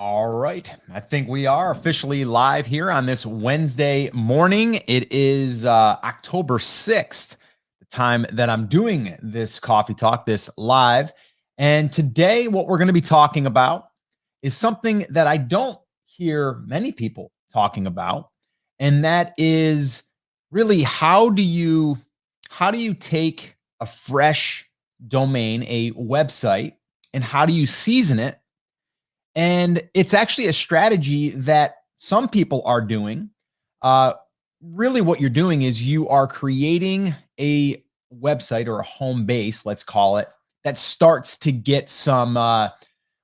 All right. I think we are officially live here on this Wednesday morning. It is October 6th, the time that I'm doing this coffee talk, this live. And today, what we're going to be talking about is something that I don't hear many people talking about. And that is really how do you take a fresh domain, a website, and how do you season it? And it's actually a strategy that some people are doing. Uh, Really, what you're doing is you are creating a website or a home base, let's call it, that starts to get some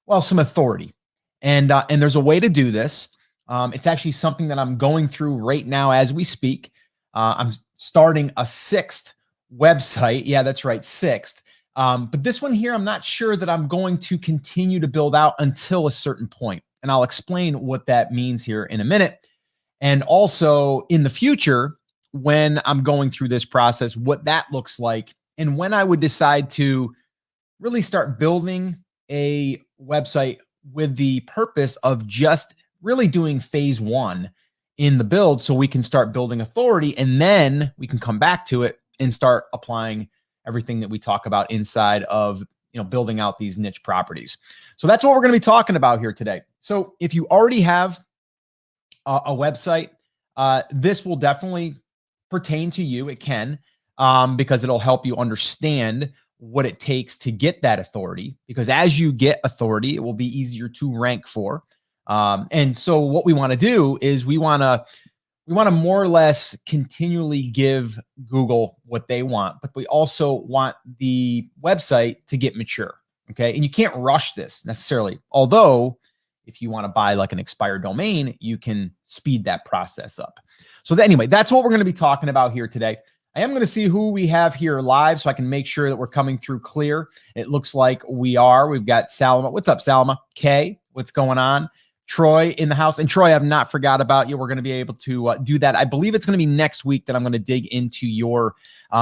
authority. And there's a way to do this. It's actually something that I'm going through right now as we speak. I'm starting a sixth website. Yeah, that's right, sixth. But this one here, I'm not sure that I'm going to continue to build out until a certain point. And I'll explain what that means here in a minute. And also in the future, when I'm going through this process, what that looks like, and when I would decide to really start building a website with the purpose of just really doing phase one in the build so we can start building authority, and then we can come back to it and start applying everything that we talk about inside of building out these niche properties. So that's what we're going to be talking about here today. So if you already have a website, this will definitely pertain to you. It can, because it'll help you understand what it takes to get that authority, because as you get authority, it will be easier to rank for. And so what we want to do is we want to more or less continually give Google what they want, but we also want the website to get mature. Okay. And you can't rush this necessarily. Although if you want to buy like an expired domain, you can speed that process up. So anyway, that's what we're going to be talking about here today. I am going to see who we have here live so I can make sure that we're coming through clear. It looks like we are. We've got Salma. What's up, Salma? Kay, what's going on? Troy in the house. And Troy, I've not forgot about you. We're going to be able to do that. I believe it's going to be next week that I'm going to dig into your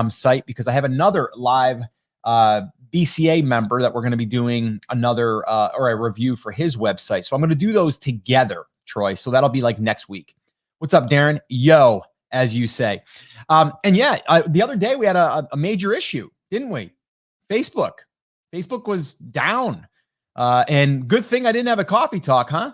site, because I have another live BCA member that we're going to be doing another or a review for his website. So I'm going to do those together, Troy. So that'll be like next week. What's up, Darren? Yo, as you say. And yeah, the other day we had a major issue, didn't we? Facebook was down. And good thing I didn't have a coffee talk, huh?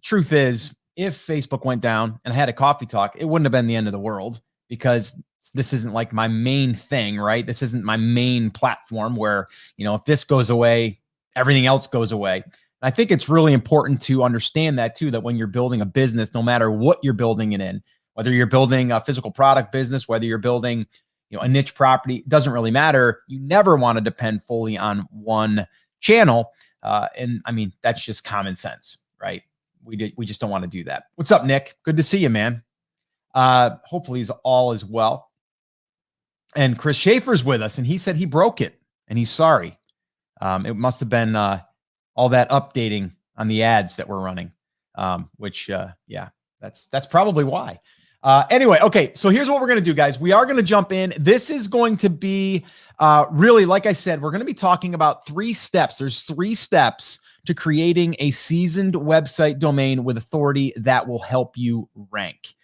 Truth is, if Facebook went down and I had a coffee talk, it wouldn't have been the end of the world, because this isn't like my main thing, right? This isn't my main platform where, if this goes away, everything else goes away. And I think it's really important to understand that too, that when you're building a business, no matter what you're building it in, whether you're building a physical product business, whether you're building, a niche property, it doesn't really matter. You never want to depend fully on one channel. And I mean, that's just common sense, right? We just don't want to do that. What's up, Nick? Good to see you, man. Hopefully all is well. And Chris Schaefer's with us, and he said he broke it and he's sorry. It must have been all that updating on the ads that we're running, which yeah, that's probably why. Anyway, okay, so here's what we're going to do, guys. We are going to jump in. This is going to be really, like I said, we're going to be talking about 3 steps. There's 3 steps to creating a seasoned website domain with authority that will help you rank.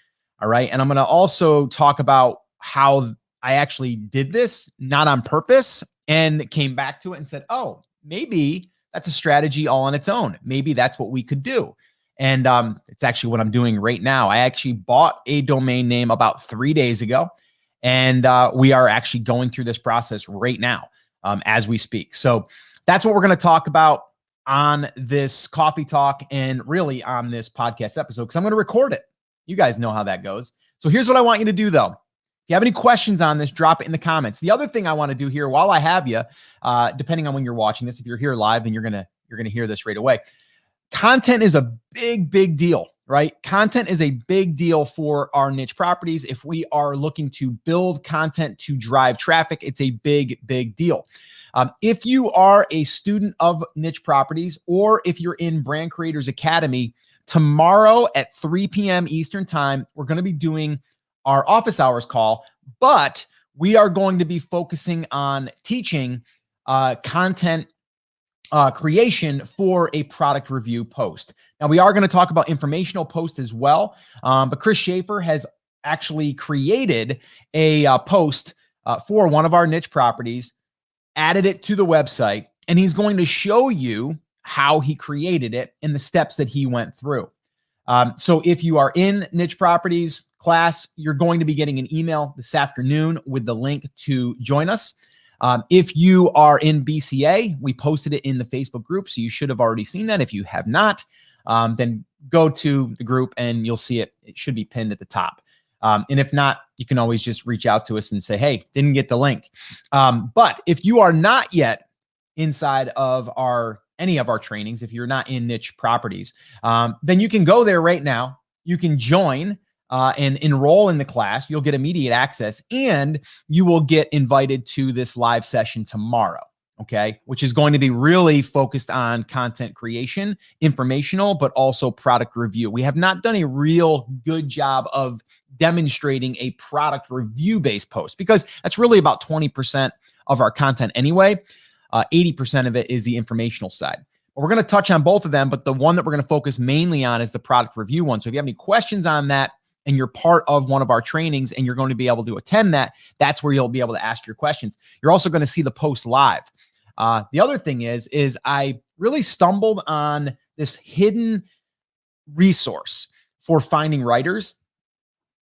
All right. And I'm going to also talk about how I actually did this, not on purpose, and came back to it and said, oh, maybe that's a strategy all on its own. Maybe that's what we could do. And it's actually what I'm doing right now. I actually bought a domain name about 3 days ago, and we are actually going through this process right now as we speak. So that's what we're going to talk about on this coffee talk and really on this podcast episode, because I'm going to record it. You guys know how that goes. So here's what I want you to do, though. If you have any questions on this, drop it in the comments. The other thing I want to do here while I have you, depending on when you're watching this, if you're here live, then you're gonna hear this right away. Content is a big deal, right? Content is a big deal for our niche properties. If we are looking to build content to drive traffic, it's a big deal. If you are a student of niche properties, or if you're in Brand Creators Academy, tomorrow at 3 p.m. Eastern time, we're going to be doing our office hours call, but we are going to be focusing on teaching content creation for a product review post. Now, we are going to talk about informational posts as well, but Chris Schaefer has actually created a post for one of our niche properties, added it to the website, and he's going to show you how he created it and the steps that he went through. So if you are in niche properties class, you're going to be getting an email this afternoon with the link to join us. If you are in BCA, we posted it in the Facebook group, so you should have already seen that. If you have not, then go to the group and you'll see it. It should be pinned at the top. And if not, you can always just reach out to us and say, hey, didn't get the link. But if you are not yet inside of any of our trainings, if you're not in niche properties, then you can go there right now. You can join and enroll in the class. You'll get immediate access, and you will get invited to this live session tomorrow, okay? Which is going to be really focused on content creation, informational, but also product review. We have not done a real good job of demonstrating a product review-based post because that's really about 20% of our content anyway. 80% of it is the informational side. We're going to touch on both of them, but the one that we're going to focus mainly on is the product review one. So if you have any questions on that and you're part of one of our trainings and you're going to be able to attend that, that's where you'll be able to ask your questions. You're also going to see the post live. The other thing is I really stumbled on this hidden resource for finding writers.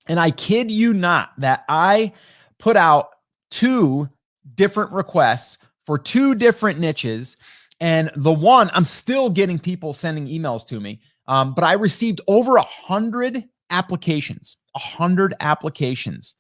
And I kid you not that I put out 2 different requests for 2 different niches. And the one, I'm still getting people sending emails to me, but I received over 100 applications, 100 applications.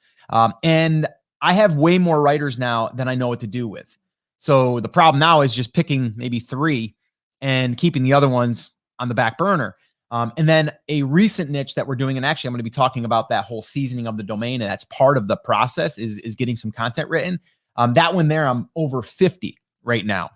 And I have way more writers now than I know what to do with. So the problem now is just picking maybe 3 and keeping the other ones on the back burner. And then a recent niche that we're doing, and actually I'm going to be talking about that whole seasoning of the domain, and that's part of the process is getting some content written. That one there, I'm over 50 right now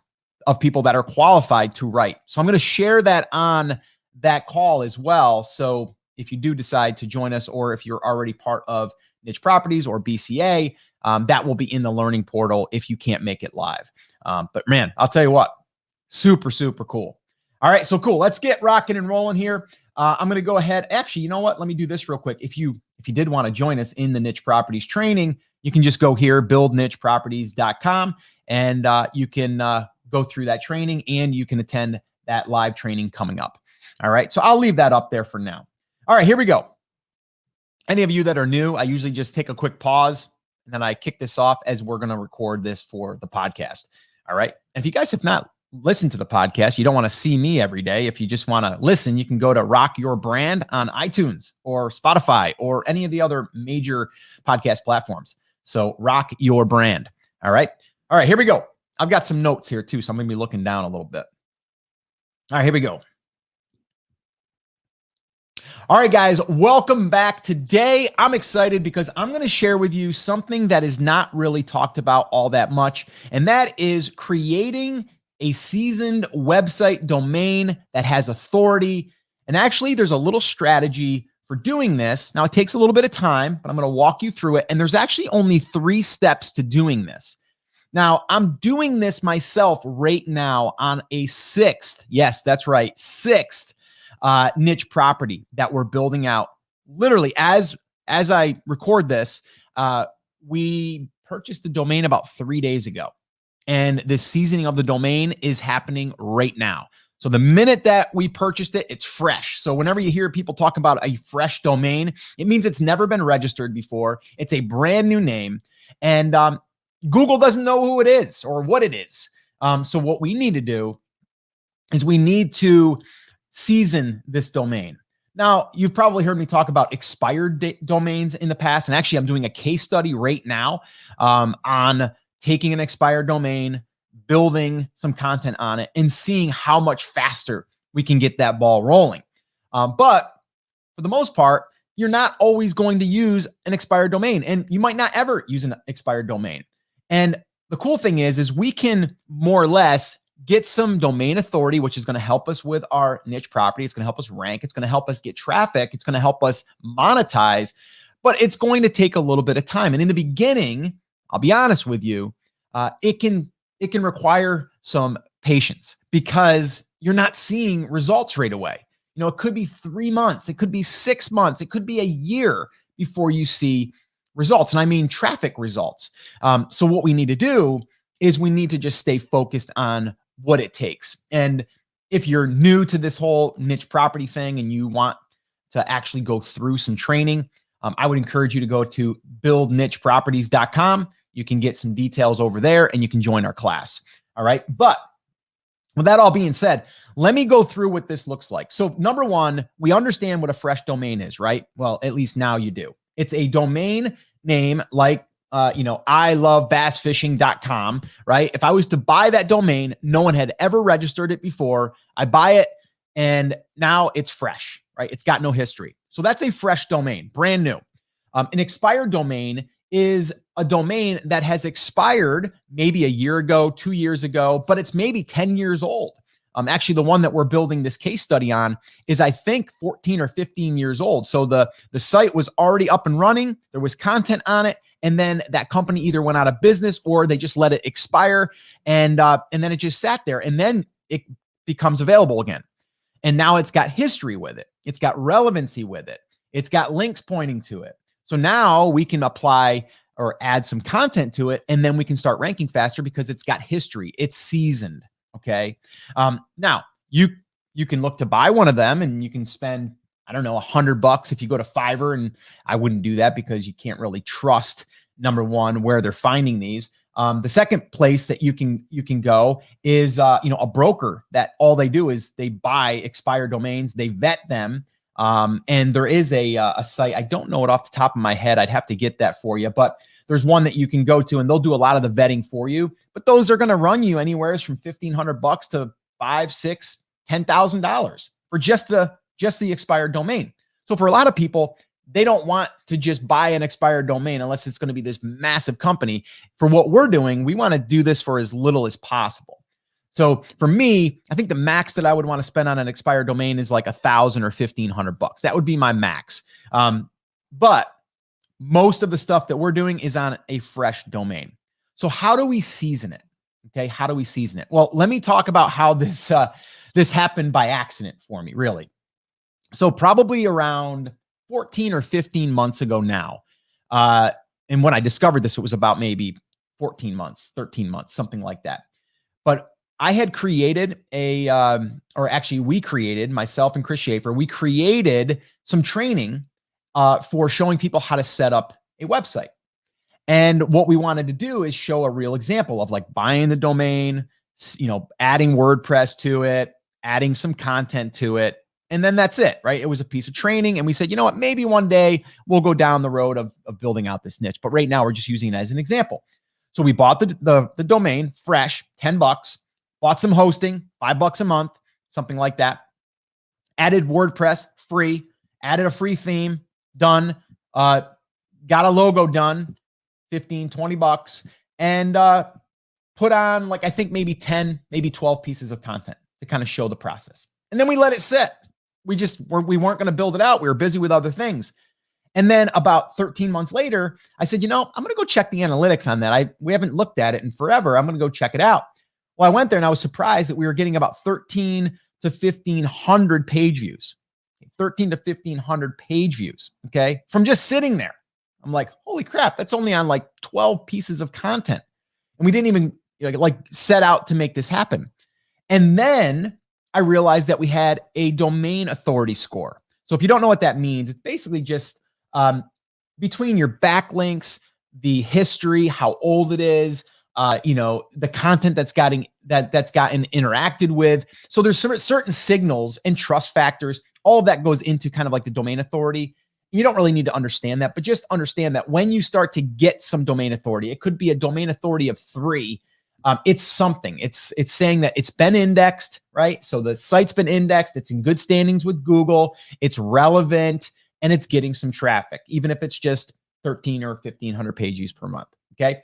of people that are qualified to write. So I'm going to share that on that call as well. So if you do decide to join us, or if you're already part of niche properties or BCA, that will be in the learning portal if you can't make it live. But man, I'll tell you what, super, super cool. All right, so cool. Let's get rocking and rolling here. I'm going to go ahead. Actually, you know what? Let me do this real quick. If you did want to join us in the niche properties training, you can just go here, buildnicheproperties.com, and you can go through that training, and you can attend that live training coming up. All right, so I'll leave that up there for now. All right, here we go. Any of you that are new, I usually just take a quick pause, and then I kick this off as we're going to record this for the podcast. All right, and if you guys have not listened to the podcast, you don't want to see me every day. If you just want to listen, you can go to Rock Your Brand on iTunes or Spotify or any of the other major podcast platforms. So Rock Your Brand. All right, here we go. I've got some notes here too, so I'm going to be looking down a little bit. All right, here we go. All right, guys, welcome back. Today, I'm excited because I'm going to share with you something that is not really talked about all that much, and that is creating a seasoned website domain that has authority. And actually, there's a little strategy for doing this. Now, it takes a little bit of time, but I'm going to walk you through it. And there's actually only 3 steps to doing this. Now, I'm doing this myself right now on a 6th. Yes, that's right. 6th niche property that we're building out. Literally, as I record this, we purchased the domain about 3 days ago. And the seasoning of the domain is happening right now. So the minute that we purchased it, it's fresh. So whenever you hear people talk about a fresh domain, it means it's never been registered before. It's a brand new name. And Google doesn't know who it is or what it is. So what we need to do is we need to season this domain. Now, you've probably heard me talk about expired domains in the past. And actually, I'm doing a case study right now on taking an expired domain, building some content on it, and seeing how much faster we can get that ball rolling. But for the most part, you're not always going to use an expired domain, and you might not ever use an expired domain. And the cool thing is we can more or less get some domain authority, which is going to help us with our niche property. It's going to help us rank. It's going to help us get traffic. It's going to help us monetize, but it's going to take a little bit of time. And in the beginning, I'll be honest with you, it can require some patience because you're not seeing results right away. It could be 3 months, it could be 6 months, it could be a year before you see results. And I mean traffic results. So what we need to do is we need to just stay focused on what it takes. And if you're new to this whole niche property thing and you want to actually go through some training, I would encourage you to go to buildnicheproperties.com. You can get some details over there and you can join our class. All right. But with that all being said, let me go through what this looks like. So number one, we understand what a fresh domain is, right? Well, at least now you do. It's a domain name like, I love bassfishing.com, right? If I was to buy that domain, no one had ever registered it before. I buy it and now it's fresh, right? It's got no history. So that's a fresh domain, brand new. An expired domain is a domain that has expired maybe a year ago, 2 years ago, but it's maybe 10 years old. Actually, the one that we're building this case study on is, I think, 14 or 15 years old. So the site was already up and running. There was content on it. And then that company either went out of business or they just let it expire. And then it just sat there. And then it becomes available again. And now it's got history with it. It's got relevancy with it. It's got links pointing to it. So now we can apply or add some content to it. And then we can start ranking faster because it's got history. It's seasoned. Okay. Now you can look to buy one of them and you can spend, I don't know, $100 if you go to Fiverr, and I wouldn't do that because you can't really trust, number one, where they're finding these. The second place that you can go is, a broker that all they do is they buy expired domains, they vet them. And there is a site, I don't know it off the top of my head. I'd have to get that for you, but there's one that you can go to and they'll do a lot of the vetting for you, but those are going to run you anywhere from $1,500 to $5,000, $6,000, $10,000 for just the expired domain. So for a lot of people, they don't want to just buy an expired domain unless it's going to be this massive company. For what we're doing, we want to do this for as little as possible. So for me, I think the max that I would want to spend on an expired domain is like $1,000 or $1,500. That would be my max. But most of the stuff that we're doing is on a fresh domain. So how do we season it? Okay. How do we season it? Well, let me talk about how this happened by accident for me, really. So probably around 14 or 15 months ago now. And when I discovered this, it was about maybe 14 months, 13 months, something like that. But I had created we created, myself and Chris Schaefer, we created some training for showing people how to set up a website. And what we wanted to do is show a real example of like buying the domain, adding WordPress to it, adding some content to it. And then that's it, right? It was a piece of training. And we said, you know what, maybe one day we'll go down the road of building out this niche. But right now we're just using it as an example. So we bought the domain fresh, $10, bought some hosting, $5 a month, something like that. Added WordPress free, added a free theme, done. Got a logo done, $15, $20, and put on like, I think maybe 10, maybe 12 pieces of content to kind of show the process. And then we let it sit. We weren't going to build it out. We were busy with other things. And then about 13 months later, I said, I'm going to go check the analytics on that. We haven't looked at it in forever. I'm going to go check it out. Well, I went there and I was surprised that we were getting about 13 to 1,500 page views, 13 to 1,500 page views. Okay. From just sitting there. I'm like, holy crap. That's only on like 12 pieces of content. And we didn't even set out to make this happen. And then I realized that we had a domain authority score. So if you don't know what that means, it's basically just between your backlinks, the history, how old it is, the content that's gotten interacted with. So there's certain signals and trust factors. All of that goes into kind of like the domain authority. You don't really need to understand that, but just understand that when you start to get some domain authority, it could be a domain authority of 3. It's something. It's saying that it's been indexed, right? So the site's been indexed. It's in good standings with Google. It's relevant and it's getting some traffic, even if it's just 13 or 1,500 page views per month. Okay.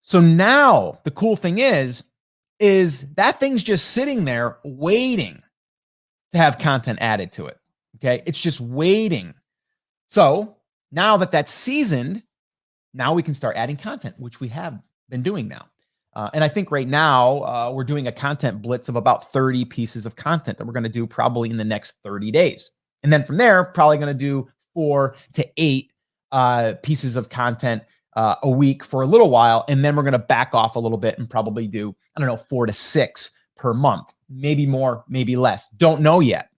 So now the cool thing is that thing's just sitting there waiting to have content added to it. Okay. It's just waiting. So now that that's seasoned, now we can start adding content, which we have been doing now. And I think right now we're doing a content blitz of about 30 pieces of content that we're going to do probably in the next 30 days. And then from there, probably going to do 4 to 8 pieces of content a week for a little while. And then we're going to back off a little bit and probably do, 4 to 6 per month, maybe more, maybe less. Don't know yet.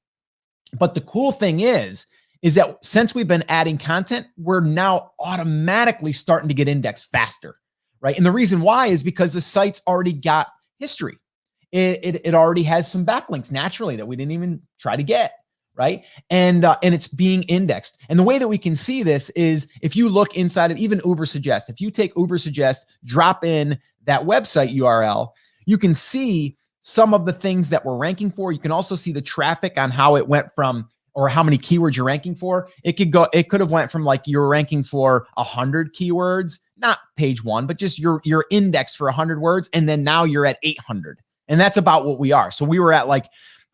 But the cool thing is that since we've been adding content, we're now automatically starting to get indexed faster, right? And the reason why is because the site's already got history. It already has some backlinks naturally that we didn't even try to get, right? And it's being indexed. And the way that we can see this is if you look inside of even Ubersuggest, if you take Ubersuggest, drop in that website URL, you can see some of the things that we're ranking for. You can also see the traffic on how it went from, or how many keywords you're ranking for. It could have went from like you're ranking for 100 keywords, not page 1, but just your index for 100 words. And then now you're at 800. And that's about what we are. So we were at like,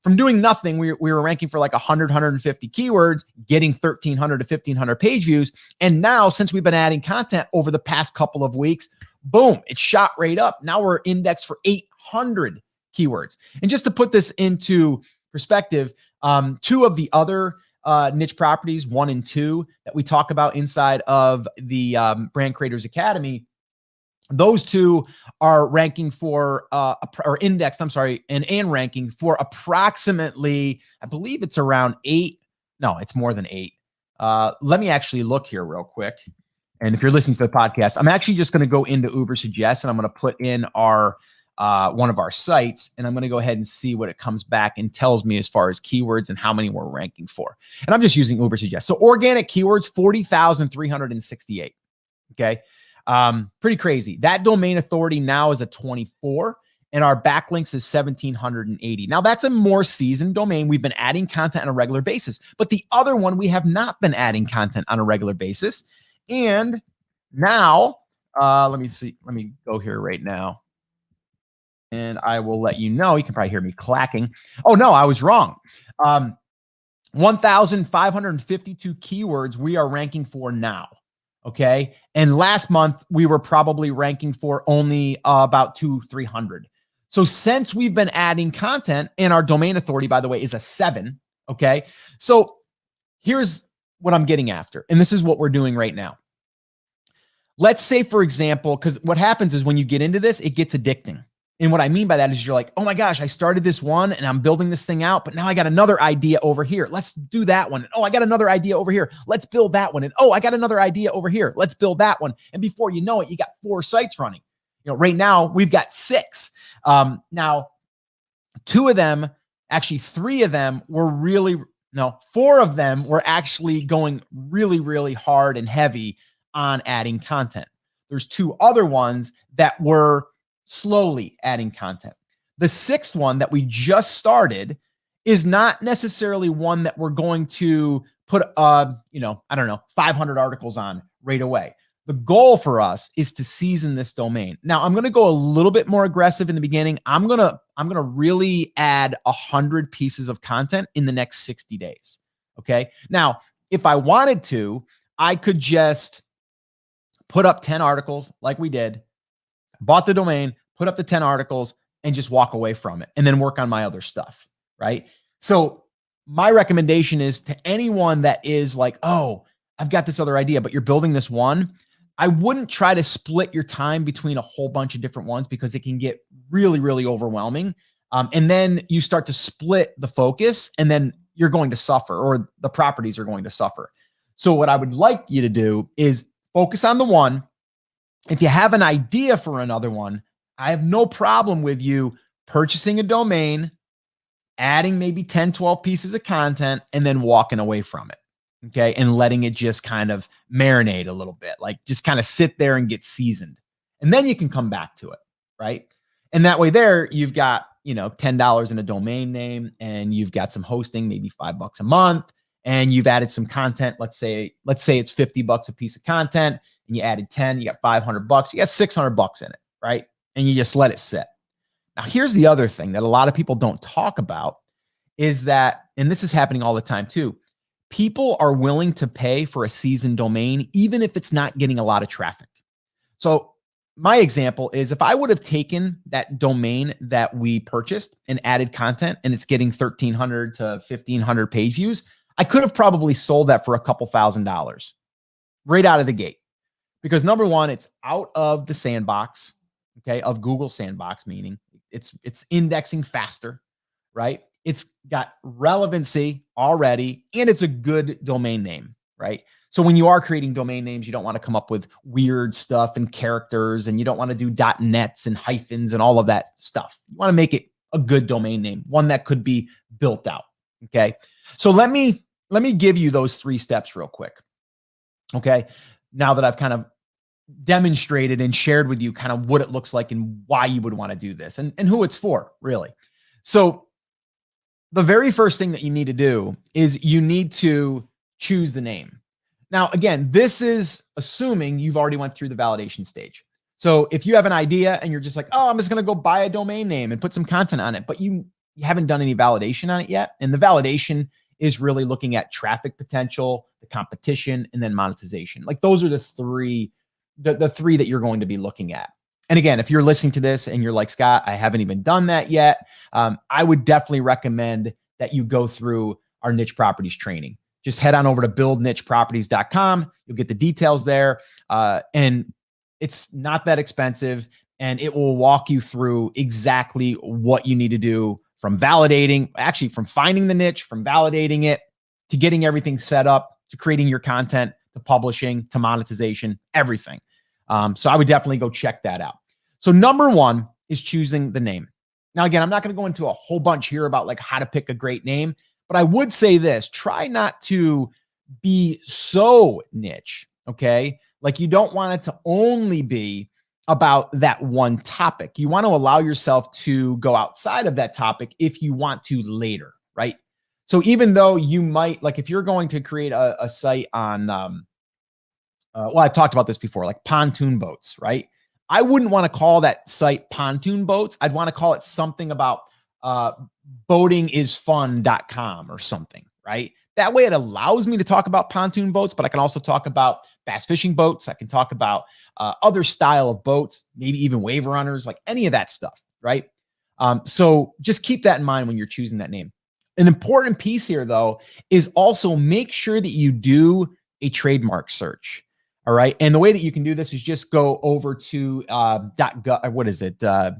from doing nothing, we were ranking for like 100, 150 keywords, getting 1,300 to 1,500 page views. And now since we've been adding content over the past couple of weeks, boom, it shot right up. Now we're indexed for 800 keywords. And just to put this into perspective, 2 of the other niche properties, 1 and 2, that we talk about inside of the Brand Creators Academy, those 2 are ranking for, or indexed, and ranking for approximately, I believe it's around 8. No, it's more than 8. Let me actually look here real quick. And if you're listening to the podcast, I'm actually just going to go into Ubersuggest and I'm going to put in our one of our sites, and I'm going to go ahead and see what it comes back and tells me as far as keywords and how many we're ranking for. And I'm just using Ubersuggest. So organic keywords, 40,368. Okay. Pretty crazy. That domain authority now is a 24, and our backlinks is 1,780. Now that's a more seasoned domain. We've been adding content on a regular basis, but the other one, we have not been adding content on a regular basis. And now, let me see. Let me go here right now. And I will let you know. You can probably hear me clacking. Oh, no, I was wrong. 1,552 keywords we are ranking for now. Okay. And last month, we were probably ranking for only about 200-300. So since we've been adding content, and our domain authority, by the way, is a 7. Okay. So here's what I'm getting after. And this is what we're doing right now. Let's say, for example, because what happens is when you get into this, it gets addicting. And what I mean by that is you're like, oh my gosh, I started this one and I'm building this thing out, but now I got another idea over here. Let's do that one. Oh, I got another idea over here. Let's build that one. And oh, I got another idea over here. Let's build that one. And before you know it, you got 4 sites running. Right now we've got 6. Now 2 of them, actually 3 of them were 4 of them were actually going really, really hard and heavy on adding content. There's 2 other ones that were slowly adding content. The 6th one that we just started is not necessarily one that we're going to put, 500 articles on right away. The goal for us is to season this domain. Now I'm going to go a little bit more aggressive in the beginning. I'm going to really add 100 pieces of content in the next 60 days. Okay. Now, if I wanted to, I could just put up 10 articles like we did, bought the domain, put up the 10 articles, and just walk away from it and then work on my other stuff, right? So my recommendation is to anyone that is like, oh, I've got this other idea, but you're building this one, I wouldn't try to split your time between a whole bunch of different ones because it can get really, really overwhelming. And then you start to split the focus and then you're going to suffer, or the properties are going to suffer. So what I would like you to do is focus on the one. If you have an idea for another one, I have no problem with you purchasing a domain, adding maybe 10, 12 pieces of content, and then walking away from it. Okay. And letting it just kind of marinate a little bit, like just kind of sit there and get seasoned. And then you can come back to it. Right. And that way there, you've got, $10 in a domain name, and you've got some hosting, maybe $5 a month, and you've added some content. Let's say it's $50 a piece of content, and you added 10, you got $500, you got $600 in it. Right. And you just let it sit. Now, here's the other thing that a lot of people don't talk about is that, and this is happening all the time too, people are willing to pay for a seasoned domain, even if it's not getting a lot of traffic. So my example is if I would have taken that domain that we purchased and added content and it's getting 1,300 to 1,500 page views, I could have probably sold that for a couple $1,000 right out of the gate. Because number one, it's out of the sandbox, okay, of Google sandbox, meaning it's indexing faster, right? It's got relevancy already, and it's a good domain name, right? So when you are creating domain names, you don't want to come up with weird stuff and characters, and you don't want to do .nets and hyphens and all of that stuff. You want to make it a good domain name, one that could be built out, okay? So let me give you those 3 steps real quick, okay? Now that I've kind of demonstrated and shared with you kind of what it looks like and why you would want to do this and who it's for, really. So the very first thing that you need to do is you need to choose the name. Now, again, this is assuming you've already went through the validation stage. So if you have an idea and you're just like, oh, I'm just going to go buy a domain name and put some content on it, but you haven't done any validation on it yet. And the validation is really looking at traffic potential, the competition, and then monetization. Like those are the three that you're going to be looking at. And again, if you're listening to this and you're like, Scott, I haven't even done that yet, I would definitely recommend that you go through our niche properties training. Just head on over to buildnicheproperties.com. You'll get the details there. And it's not that expensive, and it will walk you through exactly what you need to do from validating, actually from finding the niche, from validating it, to getting everything set up, to creating your content, to publishing, to monetization, everything. So I would definitely go check that out. So number 1 is choosing the name. Now, again, I'm not going to go into a whole bunch here about like how to pick a great name, but I would say this: try not to be so niche, okay? Like you don't want it to only be about that one topic. You want to allow yourself to go outside of that topic if you want to later, right? So even though you might, like if you're going to create a site on, well, I've talked about this before, like pontoon boats, right? I wouldn't want to call that site pontoon boats. I'd want to call it something about boatingisfun.com or something, right? That way it allows me to talk about pontoon boats, but I can also talk about bass fishing boats. I can talk about other style of boats, maybe even wave runners, like any of that stuff, right? So just keep that in mind when you're choosing that name. An important piece here, though, is also make sure that you do a trademark search. All right. And the way that you can do this is just go over to .gov. What is it? I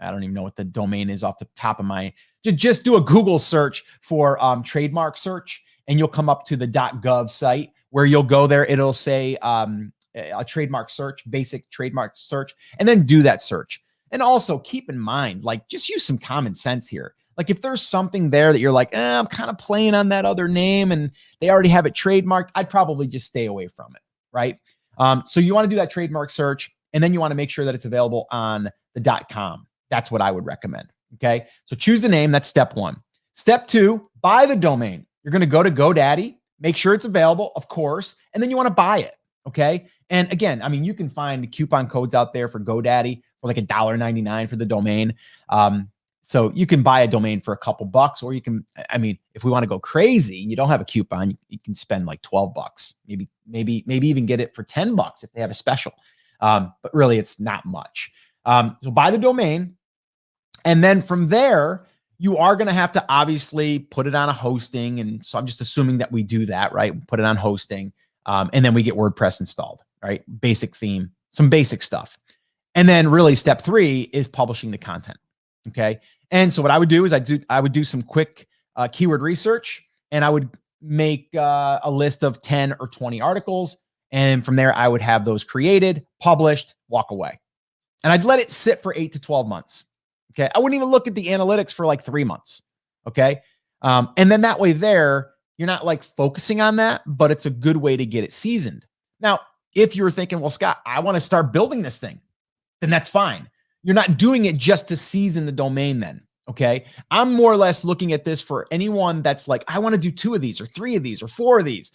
don't even know what the domain is off the top of my. Just do a Google search for trademark search, and you'll come up to the .gov site where you'll go there. It'll say a trademark search, basic trademark search, and then do that search. And also keep in mind, like, just use some common sense here. Like if there's something there that you're like, I'm kind of playing on that other name and they already have it trademarked, I'd probably just stay away from it, right? So you want to do that trademark search, and then you want to make sure that it's available on the .com. That's what I would recommend, okay? So choose the name. That's step 1. Step 2, buy the domain. You're going to go to GoDaddy, make sure it's available, of course, and then you want to buy it, okay? And again, I mean, you can find coupon codes out there for GoDaddy for like $1.99 for the domain. So you can buy a domain for a couple bucks, or you can, I mean, if we want to go crazy, you don't have a coupon, you can spend like $12, maybe even get it for $10 if they have a special. But really it's not much. So buy the domain. And then from there, you are going to have to obviously put it on a hosting. And so I'm just assuming that we do that, right? Put it on hosting. And then we get WordPress installed, right? Basic theme, some basic stuff. And then really step 3 is publishing the content. Okay. And so what I would do is I would do some quick keyword research, and I would make a list of 10 or 20 articles. And from there, I would have those created, published, walk away. And I'd let it sit for 8 to 12 months. Okay. I wouldn't even look at the analytics for like 3 months. Okay. And then that way there, you're not like focusing on that, but it's a good way to get it seasoned. Now, if you were thinking, well, Scott, I want to start building this thing, then that's fine. You're not doing it just to season the domain then, okay? I'm more or less looking at this for anyone that's like, I want to do 2 of these or 3 of these or 4 of these.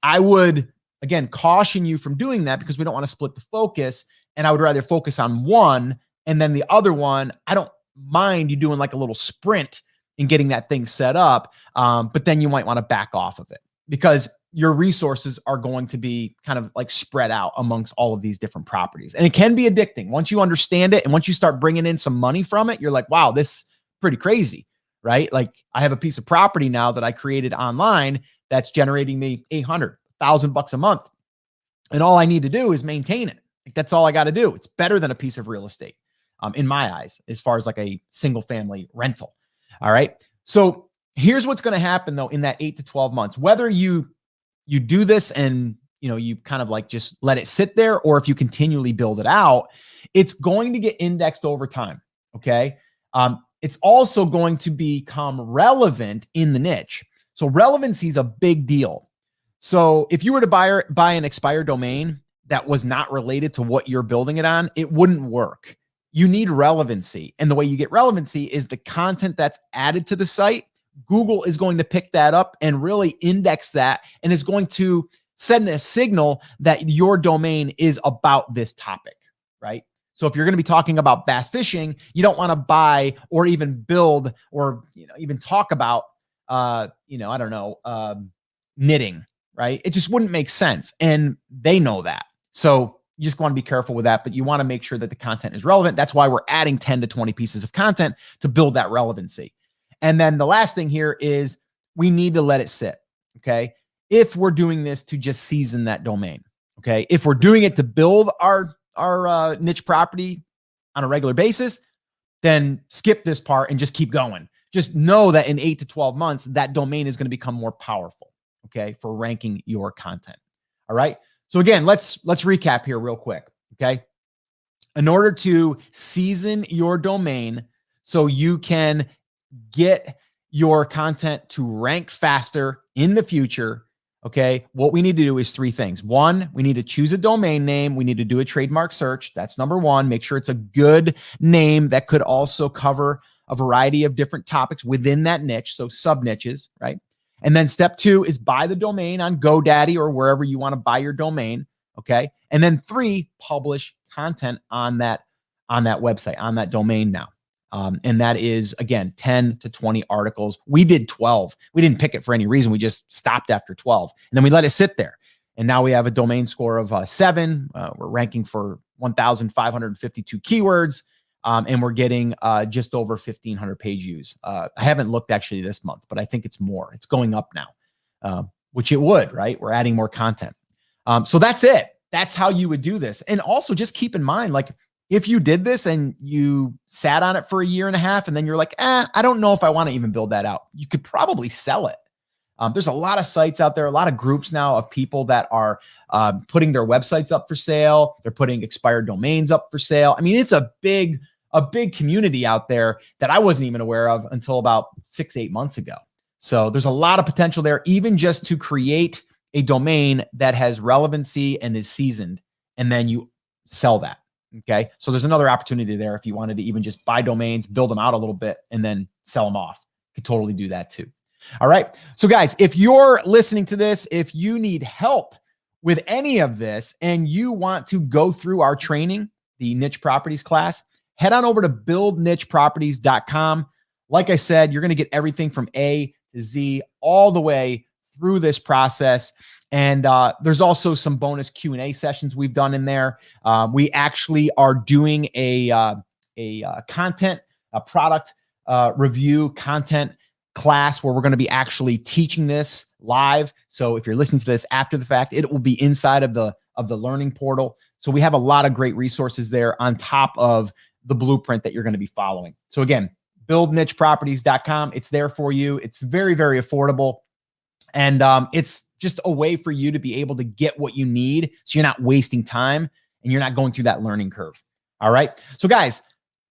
I would, again, caution you from doing that because we don't want to split the focus, and I would rather focus on one, and then the other one, I don't mind you doing like a little sprint and getting that thing set up, but then you might want to back off of it because your resources are going to be kind of like spread out amongst all of these different properties. And it can be addicting. Once you understand it and once you start bringing in some money from it, you're like, wow, this is pretty crazy, right? Like I have a piece of property now that I created online that's generating me 800,000 bucks a month. And all I need to do is maintain it. Like that's all I got to do. It's better than a piece of real estate in my eyes, as far as like a single family rental. All right. So here's what's going to happen though, in that 8 to 12 months, whether you do this and you kind of like just let it sit there, or if you continually build it out, it's going to get indexed over time. Okay. It's also going to become relevant in the niche. So relevancy is a big deal. So if you were to buy an expired domain that was not related to what you're building it on, it wouldn't work. You need relevancy. And the way you get relevancy is the content that's added to the site. Google is going to pick that up and really index that, and is going to send a signal that your domain is about this topic, right? So if you're going to be talking about bass fishing, you don't want to buy or even build or even talk about knitting, right? It just wouldn't make sense, and they know that. So you just want to be careful with that, but you want to make sure that the content is relevant. That's why we're adding 10 to 20 pieces of content to build that relevancy. And then the last thing here is we need to let it sit, okay? If we're doing this to just season that domain, okay? If we're doing it to build our niche property on a regular basis, then skip this part and just keep going. Just know that in 8 to 12 months, that domain is going to become more powerful, okay, for ranking your content. All right. So again, let's recap here real quick, okay? In order to season your domain so you can get your content to rank faster in the future, okay, what we need to do is 3 things. 1, we need to choose a domain name. We need to do a trademark search. That's number 1. Make sure it's a good name that could also cover a variety of different topics within that niche, so sub niches, right? And then step 2 is buy the domain on GoDaddy or wherever you want to buy your domain, okay? And then 3, publish content on that website, on that domain now. And that is, again, 10 to 20 articles. We did 12. We didn't pick it for any reason. We just stopped after 12. And then we let it sit there. And now we have a domain score of 7. We're ranking for 1,552 keywords. And we're getting just over 1,500 page views. I haven't looked actually this month, but I think it's more. It's going up now, which it would, right? We're adding more content. So that's it. That's how you would do this. And also just keep in mind, like, if you did this and you sat on it for a year and a half, and then you're like, I don't know if I want to even build that out, you could probably sell it. There's a lot of sites out there, a lot of groups now of people that are putting their websites up for sale. They're putting expired domains up for sale. I mean, it's a big community out there that I wasn't even aware of until about 6-8 months ago. So there's a lot of potential there, even just to create a domain that has relevancy and is seasoned, and then you sell that. Okay. So there's another opportunity there if you wanted to even just buy domains, build them out a little bit, and then sell them off. You could totally do that too. All right. So guys, if you're listening to this, if you need help with any of this and you want to go through our training, the niche properties class, head on over to buildnicheproperties.com. Like I said, you're going to get everything from A to Z all the way through this process. And there's also some bonus Q&A sessions we've done in there. We actually are doing a product review content class where we're going to be actually teaching this live. So if you're listening to this after the fact, it will be inside of the learning portal. So we have a lot of great resources there on top of the blueprint that you're going to be following. So again, buildnicheproperties.com. It's there for you. It's very, very affordable. And it's just a way for you to be able to get what you need, so you're not wasting time and you're not going through that learning curve. All right. So guys,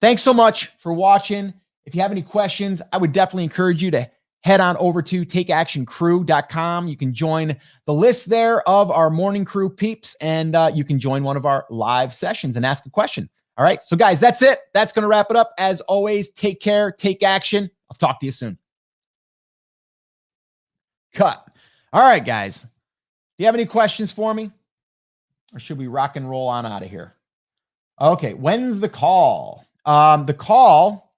thanks so much for watching. If you have any questions, I would definitely encourage you to head on over to takeactioncrew.com. You can join the list there of our morning crew peeps, and you can join one of our live sessions and ask a question. All right. So guys, that's it. That's going to wrap it up. As always, take care, take action. I'll talk to you soon. Cut. All right, guys. Do you have any questions for me? Or should we rock and roll on out of here? Okay. When's the call? The call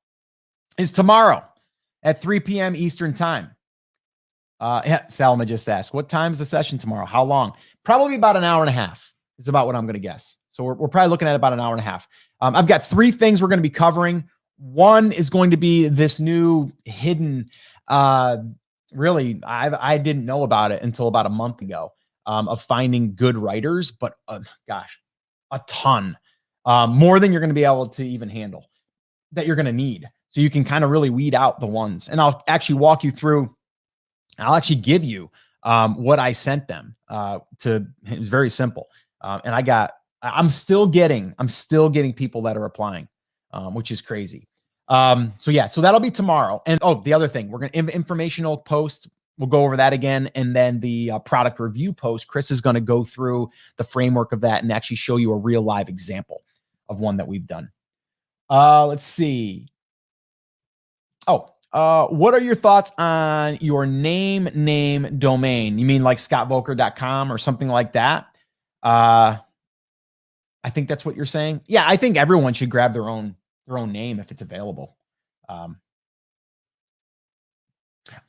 is tomorrow at 3 p.m. Eastern time. Yeah, Salma just asked, what time's the session tomorrow? How long? Probably about an hour and a half is about what I'm going to guess. So we're probably looking at about an hour and a half. I've got 3 things we're going to be covering. One is going to be this new hidden, really, I didn't know about it until about a month ago, of finding good writers, but gosh, a ton, more than you're going to be able to even handle, that you're going to need. So you can kind of really weed out the ones. And I'll actually walk you through. I'll actually give you what I sent them to. It was very simple. And I'm still getting people that are applying, which is crazy. So yeah, so that'll be tomorrow. And the other thing, we're going to informational post. We'll go over that again. And then the product review post, Chris is going to go through the framework of that and actually show you a real live example of one that we've done. Let's see. What are your thoughts on your name domain? You mean like scottvolker.com or something like that? I think that's what you're saying. Yeah, I think everyone should grab their own name if it's available.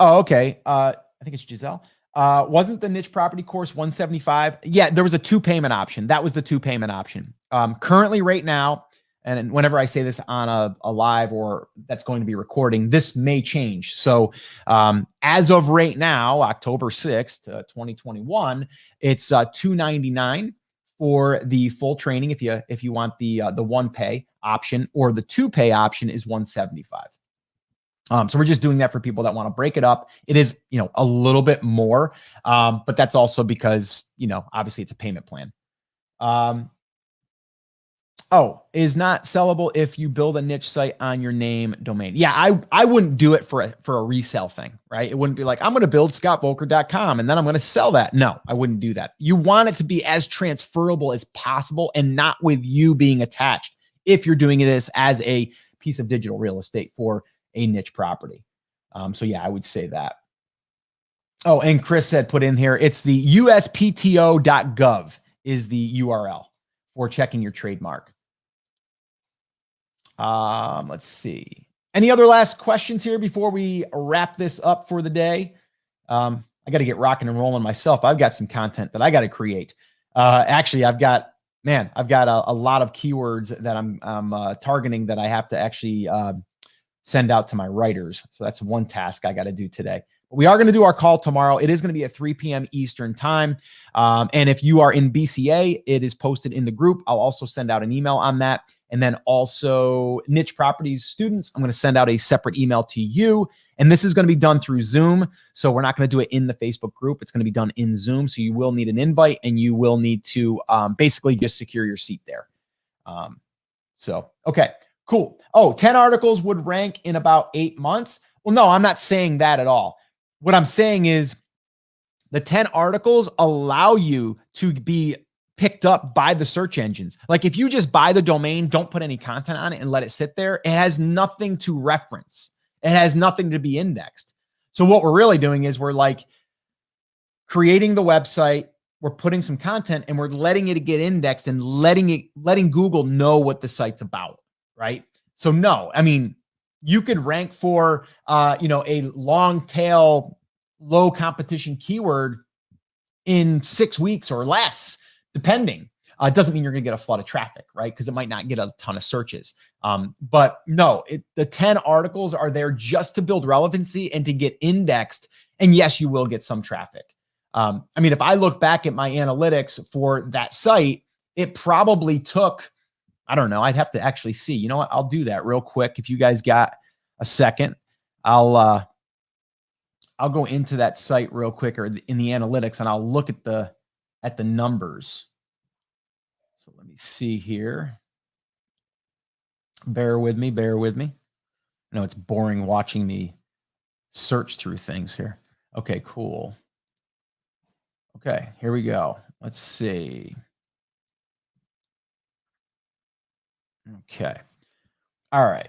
Okay. I think it's Giselle. Wasn't the niche property course $175? Yeah, there was a 2 payment option. That was the 2 payment option. Currently right now, and whenever I say this on a live or that's going to be recording, this may change. So as of right now, October 6th, 2021, it's $299 for the full training if you want the 1 pay option, or the 2 pay option is $175. So we're just doing that for people that want to break it up. It is, a little bit more, but that's also because, obviously it's a payment plan. Is not sellable if you build a niche site on your name domain. Yeah, I wouldn't do it for a resale thing, right? It wouldn't be like, I'm going to build scottvolker.com and then I'm going to sell that. No, I wouldn't do that. You want it to be as transferable as possible and not with you being attached if you're doing this as a piece of digital real estate for a niche property. So yeah, I would say that. And Chris said, put in here, it's the uspto.gov is the URL for checking your trademark. Let's see. Any other last questions here before we wrap this up for the day? I got to get rocking and rolling myself. I've got some content that I got to create. Actually, I've got a lot of keywords that I'm targeting that I have to actually send out to my writers. So that's one task I got to do today. But we are going to do our call tomorrow. It is going to be at 3 p.m. Eastern time. And if you are in BCA, it is posted in the group. I'll also send out an email on that. And then also niche properties students, I'm going to send out a separate email to you. And this is going to be done through Zoom. So we're not going to do it in the Facebook group. It's going to be done in Zoom. So you will need an invite and you will need to basically just secure your seat there. Okay, cool. 10 articles would rank in about 8 months. Well, no, I'm not saying that at all. What I'm saying is the 10 articles allow you to be picked up by the search engines. Like if you just buy the domain, don't put any content on it and let it sit there, it has nothing to reference. It has nothing to be indexed. So what we're really doing is we're like creating the website, we're putting some content and we're letting it get indexed and letting Google know what the site's about, right? So no, I mean, you could rank for, a long tail, low competition keyword in 6 weeks or less, depending. It doesn't mean you're going to get a flood of traffic, right? Because it might not get a ton of searches. But no, the 10 articles are there just to build relevancy and to get indexed. And yes, you will get some traffic. I mean, if I look back at my analytics for that site, it probably took, I don't know, I'd have to actually see. You know what? I'll do that real quick. If you guys got a second, I'll go into that site real quick or in the analytics and I'll look at the numbers. So let me see here. Bear with me. I know it's boring watching me search through things here. Okay, cool. Okay, here we go. Let's see. Okay. All right.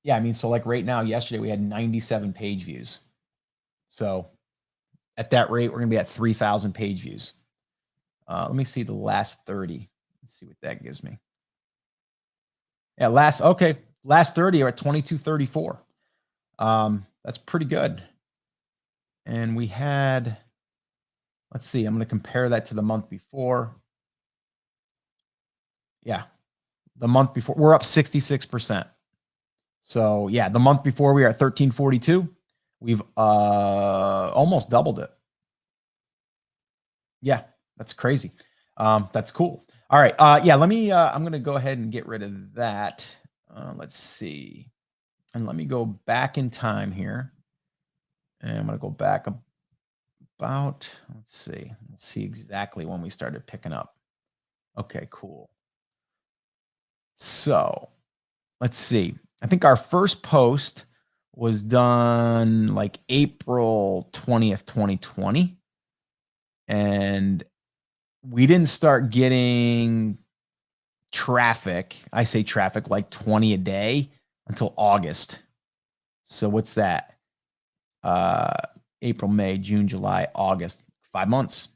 Yeah, I mean, so like right now, yesterday we had 97 page views. So at that rate, we're going to be at 3,000 page views. Let me see the last 30. Let's see what that gives me. Yeah, last 30 are at 2234. That's pretty good. And we had, let's see, I'm going to compare that to the month before. Yeah, the month before, we're up 66%. So yeah, the month before we were at 1342. We've almost doubled it. Yeah, that's crazy. That's cool. All right. Yeah, let me, I'm going to go ahead and get rid of that. Let's see. And let me go back in time here. And I'm going to go back about, let's see exactly when we started picking up. Okay, cool. So let's see. I think our first post was done like April 20th, 2020. And we didn't start getting traffic. I say traffic like 20 a day until August. So what's that? April, May, June, July, August, 5 months.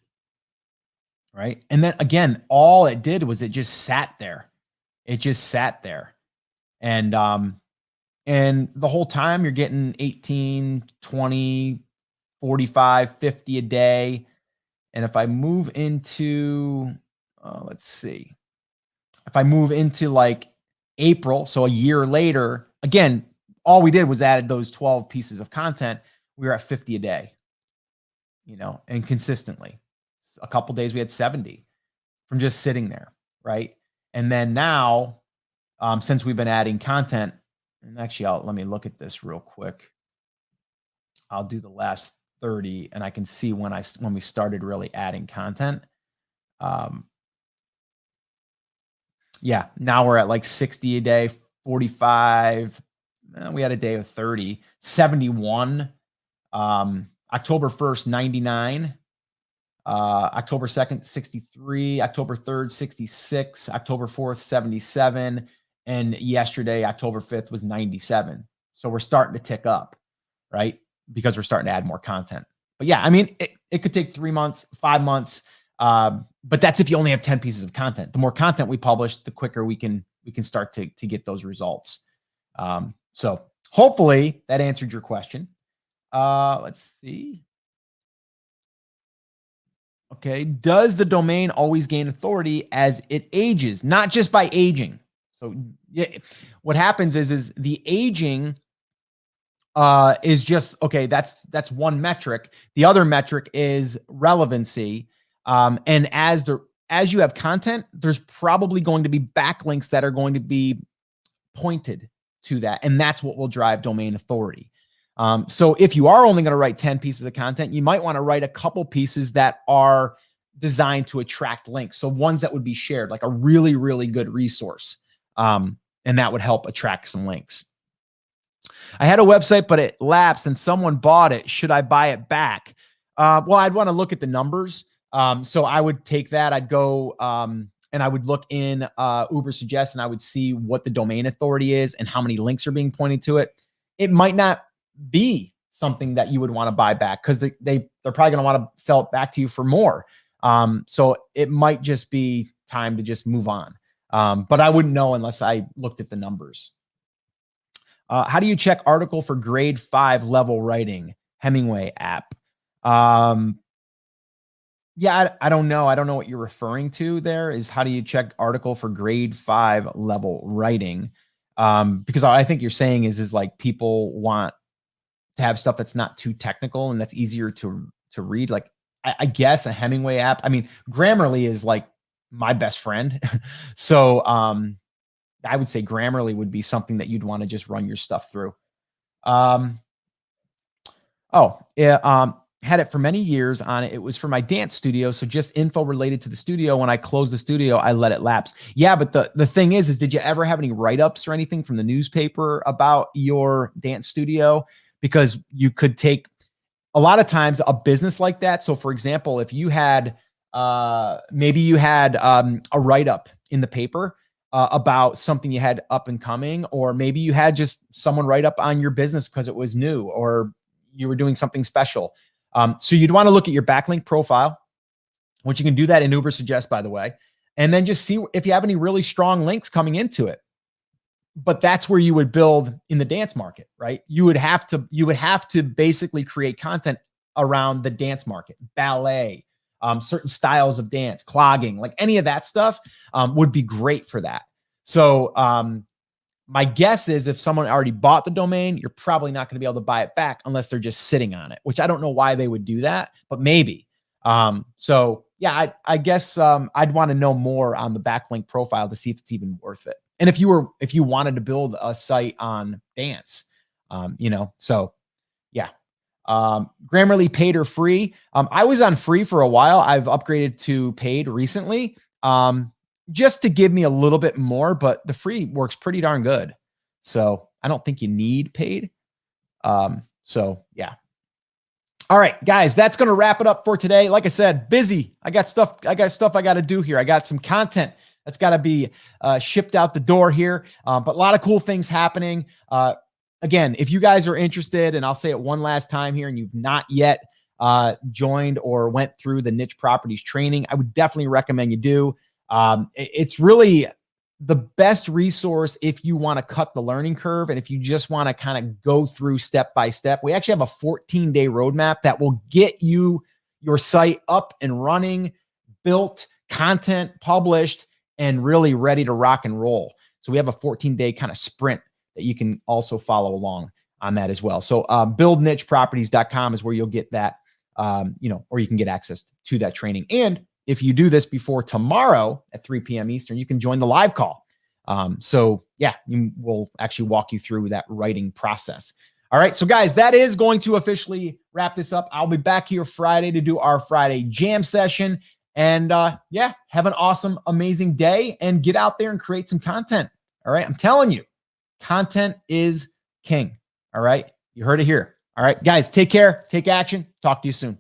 Right. And then again, all it did was it just sat there. It just sat there. And the whole time you're getting 18, 20, 45, 50 a day. And if I move into, let's see, if I move into like April, so a year later, again, all we did was added those 12 pieces of content. We were at 50 a day, and consistently. A couple days we had 70 from just sitting there, right? And then now, since we've been adding content, and actually, let me look at this real quick. I'll do the last 30, and I can see when we started really adding content. Yeah, now we're at like 60 a day, 45. We had a day of 30, 71. October 1st, 99. October 2nd, 63. October 3rd, 66. October 4th, 77. And yesterday, October 5th, was 97. So we're starting to tick up, right? Because we're starting to add more content. But yeah, I mean, it could take 3 months, 5 months. But that's if you only have 10 pieces of content. The more content we publish, the quicker we can start to get those results. So hopefully that answered your question. Let's see. Okay. Does the domain always gain authority as it ages? Not just by aging. So yeah, what happens is the aging is just, okay, that's one metric. The other metric is relevancy. And as you have content, there's probably going to be backlinks that are going to be pointed to that. And that's what will drive domain authority. So if you are only going to write 10 pieces of content, you might want to write a couple pieces that are designed to attract links. So ones that would be shared, like a really, really good resource. And that would help attract some links. I had a website, but it lapsed and someone bought it. Should I buy it back? Well, I'd want to look at the numbers. So I would take that. I'd go and I would look in Ubersuggest and I would see what the domain authority is and how many links are being pointed to it. It might not be something that you would want to buy back because they're probably going to want to sell it back to you for more. So it might just be time to just move on. But I wouldn't know unless I looked at the numbers. How do you check article for grade 5 level writing? Hemingway app. Yeah, I don't know. I don't know what you're referring to there is how do you check article for grade 5 level writing? Because I think you're saying is like people want to have stuff that's not too technical and that's easier to read. Like I guess a Hemingway app. I mean, Grammarly is like my best friend. So I would say Grammarly would be something that you'd want to just run your stuff through. Had it for many years on it. It was for my dance studio. So just info related to the studio. When I closed the studio, I let it lapse. Yeah, but the thing is did you ever have any write-ups or anything from the newspaper about your dance studio? Because you could take a lot of times a business like that. So for example, if you had, maybe you had a write-up in the paper about something you had up and coming, or maybe you had just someone write up on your business because it was new or you were doing something special. So you'd want to look at your backlink profile, which you can do that in Ubersuggest, by the way, and then just see if you have any really strong links coming into it. But that's where you would build in the dance market, right? You would have to basically create content around the dance market, ballet, certain styles of dance, clogging, like any of that stuff would be great for that. So my guess is if someone already bought the domain, you're probably not going to be able to buy it back unless they're just sitting on it, which I don't know why they would do that, but maybe. So yeah, I guess I'd want to know more on the backlink profile to see if it's even worth it. And if you wanted to build a site on dance, so yeah. Grammarly paid or free. I was on free for a while. I've upgraded to paid recently. Just to give me a little bit more, but the free works pretty darn good. So I don't think you need paid. So yeah. All right, guys, that's going to wrap it up for today. Like I said, busy. I got stuff I got to do here. I got some content that's got to be shipped out the door here. But a lot of cool things happening. Again, if you guys are interested, and I'll say it one last time here, and you've not yet joined or went through the niche properties training, I would definitely recommend you do. It's really the best resource if you want to cut the learning curve. And if you just want to kind of go through step by step, we actually have a 14-day roadmap that will get you your site up and running, built, content published, and really ready to rock and roll. So we have a 14-day kind of sprint that you can also follow along on that as well. So buildnicheproperties.com is where you'll get that, or you can get access to that training. And if you do this before tomorrow at 3 p.m. Eastern, you can join the live call. So yeah, we'll actually walk you through that writing process. All right. So guys, that is going to officially wrap this up. I'll be back here Friday to do our Friday jam session. And yeah, have an awesome, amazing day and get out there and create some content. All right. I'm telling you, content is king. All right. You heard it here. All right, guys, take care. Take action. Talk to you soon.